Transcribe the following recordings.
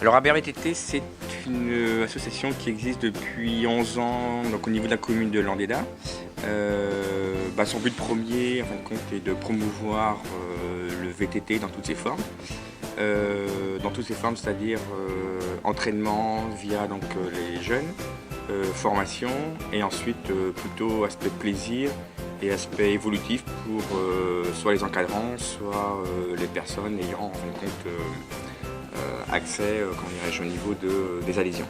Alors ABRVTT, c'est une association qui existe depuis 11 ans donc au niveau de la commune de Landéda. Son but premier, en fin de compte, est de promouvoir le VTT dans toutes ses formes. C'est-à-dire entraînement via donc, les jeunes, formation et ensuite plutôt aspect plaisir et aspect évolutif pour soit les encadrants, soit les personnes ayant en fin de compte accès au niveau des adhésions.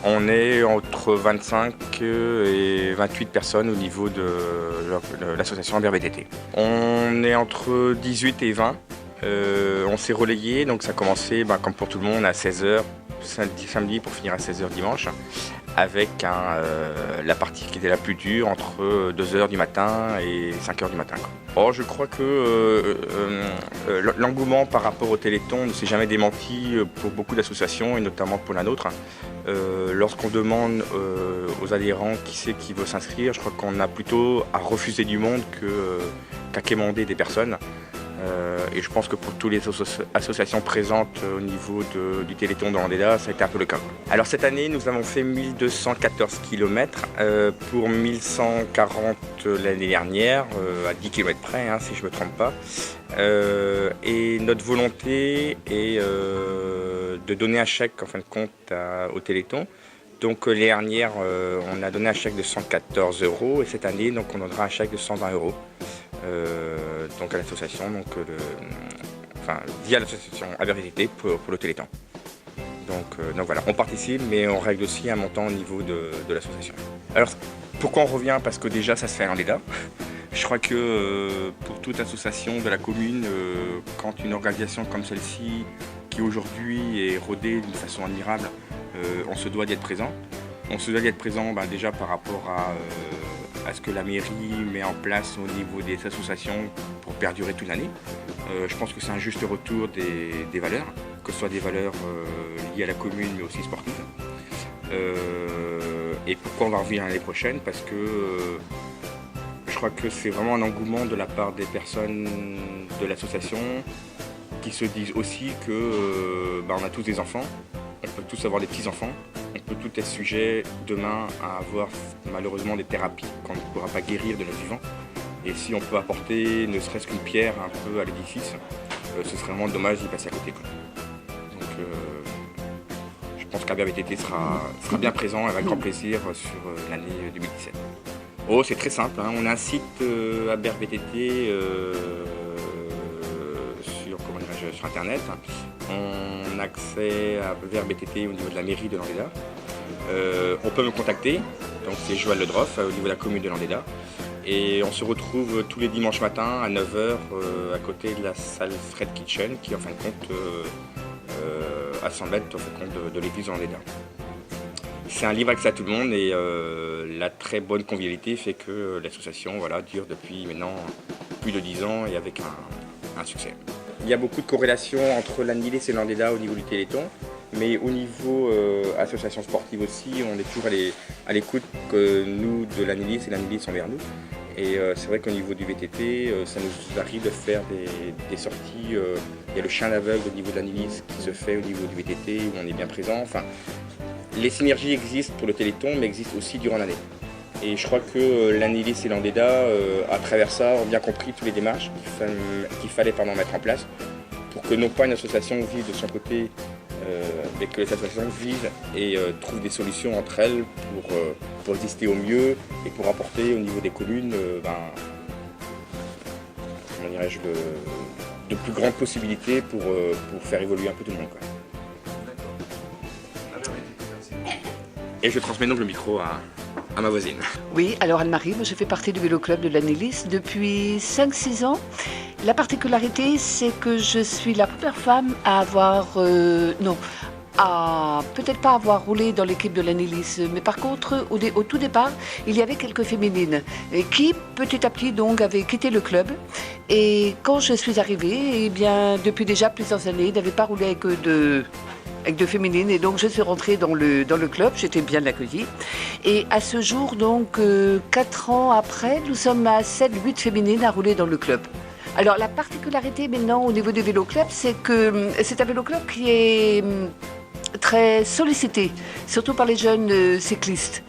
On est entre 25 et 28 personnes au niveau de l'association ABRVTT. On est entre 18 et 20. On s'est relayé, donc ça a commencé comme pour tout le monde à 16h samedi pour finir à 16h dimanche, avec la partie qui était la plus dure entre 2h du matin et 5h du matin. Je crois que l'engouement par rapport au Téléthon ne s'est jamais démenti pour beaucoup d'associations et notamment pour la nôtre. Lorsqu'on demande aux adhérents qui c'est qui veut s'inscrire, je crois qu'on a plutôt à refuser du monde qu'à quémander des personnes. Et je pense que pour toutes les associations présentes au niveau du Téléthon de Landéda, ça a été un peu le cas. Alors cette année, nous avons fait 1214 km pour 1140 l'année dernière, à 10 km près, si je ne me trompe pas. Et notre volonté est de donner un chèque en fin de compte au Téléthon. Donc l'année dernière, on a donné un chèque de 114 € et cette année, donc, on donnera un chèque de 120 €. Donc à l'association, via l'association ABRVTT pour le Téléthon. Donc voilà, on participe, mais on règle aussi un montant au niveau de l'association. Alors pourquoi on revient? Parce que déjà ça se fait à Landéda. Je crois que pour toute association de la commune, quand une organisation comme celle-ci, qui aujourd'hui est rodée d'une façon admirable, on se doit d'y être présent. On se doit d'y être présent déjà par rapport à ce que la mairie met en place au niveau des associations pour perdurer toute l'année. Je pense que c'est un juste retour des valeurs, que ce soit des valeurs liées à la commune mais aussi sportives. Et pourquoi on va revenir l'année prochaine? Parce que je crois que c'est vraiment un engouement de la part des personnes de l'association qui se disent aussi que on a tous des enfants, on peut tous avoir des petits-enfants. On peut tout être sujet demain à avoir malheureusement des thérapies qu'on ne pourra pas guérir de notre vivant. Et si on peut apporter ne serait-ce qu'une pierre un peu à l'édifice, ce serait vraiment dommage d'y passer à côté. Donc je pense qu'ABRVTT sera bien présent avec grand plaisir sur l'année 2017. C'est très simple, on a un site ABRVTT sur internet. On a accès à ABRVTT au niveau de la mairie de Landéda. On peut me contacter, donc c'est Joël Ledroff au niveau de la commune de Landéda. Et on se retrouve tous les dimanches matins à 9h à côté de la salle Fred Kitchen qui est en fin de compte à 100 mètres de l'église de Landéda. C'est un libre accès à tout le monde et la très bonne convivialité fait que l'association dure depuis maintenant plus de 10 ans et avec un succès. Il y a beaucoup de corrélations entre l'Anilis et Landéda au niveau du Téléthon, mais au niveau association sportive aussi, on est toujours à l'écoute que nous de l'Anilis et l'Anilis envers nous. Et c'est vrai qu'au niveau du VTT, ça nous arrive de faire des sorties. Il y a le chien aveugle au niveau de l'Anilis qui se fait au niveau du VTT où on est bien présent. Enfin, les synergies existent pour le Téléthon, mais existent aussi durant l'année. Et je crois que l'Anilis et Landéda, à travers ça, ont bien compris toutes les démarches qu'il fallait mettre en place pour que non pas une association vive de son côté, mais que les associations vivent et trouvent des solutions entre elles pour exister au mieux et pour apporter au niveau des communes de plus grandes possibilités pour faire évoluer un peu tout le monde. Et je transmets donc le micro à ma voisine. Oui, alors Anne-Marie, moi je fais partie du vélo club de l'Anilis depuis 5-6 ans. La particularité, c'est que je suis la première femme à avoir... peut-être pas avoir roulé dans l'équipe de l'Anilis, mais par contre, au tout départ, il y avait quelques féminines qui, petit à petit, donc, avaient quitté le club. Et quand je suis arrivée, depuis déjà plusieurs années, n'avais pas roulé avec deux féminines, et donc je suis rentrée dans le club, j'étais bien accueillie. Et à ce jour, donc 4 ans après, nous sommes à 7-8 féminines à rouler dans le club. Alors la particularité maintenant au niveau du vélo club, c'est que c'est un vélo club qui est très sollicité, surtout par les jeunes cyclistes.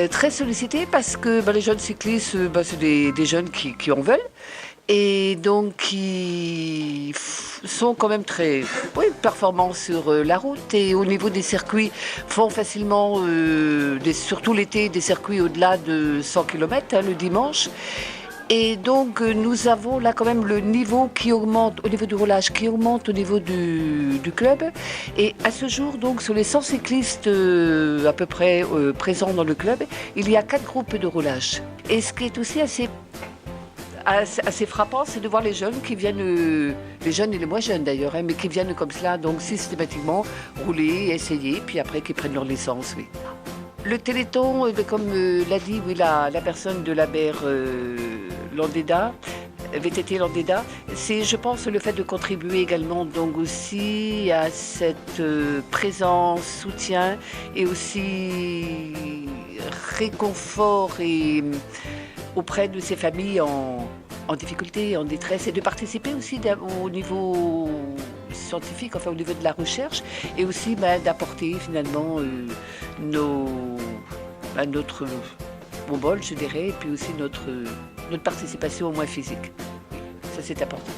Très sollicité parce que les jeunes cyclistes, c'est des jeunes qui en veulent et donc qui sont quand même très performants sur la route et au niveau des circuits font facilement, surtout l'été, des circuits au-delà de 100 km le dimanche. Et donc nous avons là quand même le niveau qui augmente au niveau du roulage, qui augmente au niveau du club. Et à ce jour, donc sur les 100 cyclistes à peu près présents dans le club, il y a 4 groupes de roulage. Et ce qui est aussi assez frappant, c'est de voir les jeunes qui viennent, les jeunes et les moins jeunes d'ailleurs, mais qui viennent comme cela, donc systématiquement rouler, essayer, puis après qu'ils prennent leur licence. Oui. Le Téléthon, comme l'a dit la personne de la BR Landéda, VTT Landéda, c'est, je pense, le fait de contribuer également donc aussi à cette présence, soutien et aussi réconfort et auprès de ces familles en difficulté, en détresse, et de participer aussi au niveau scientifique, enfin au niveau de la recherche, et aussi d'apporter finalement notre bol, je dirais, et puis aussi notre participation au moins physique. Ça, c'est important.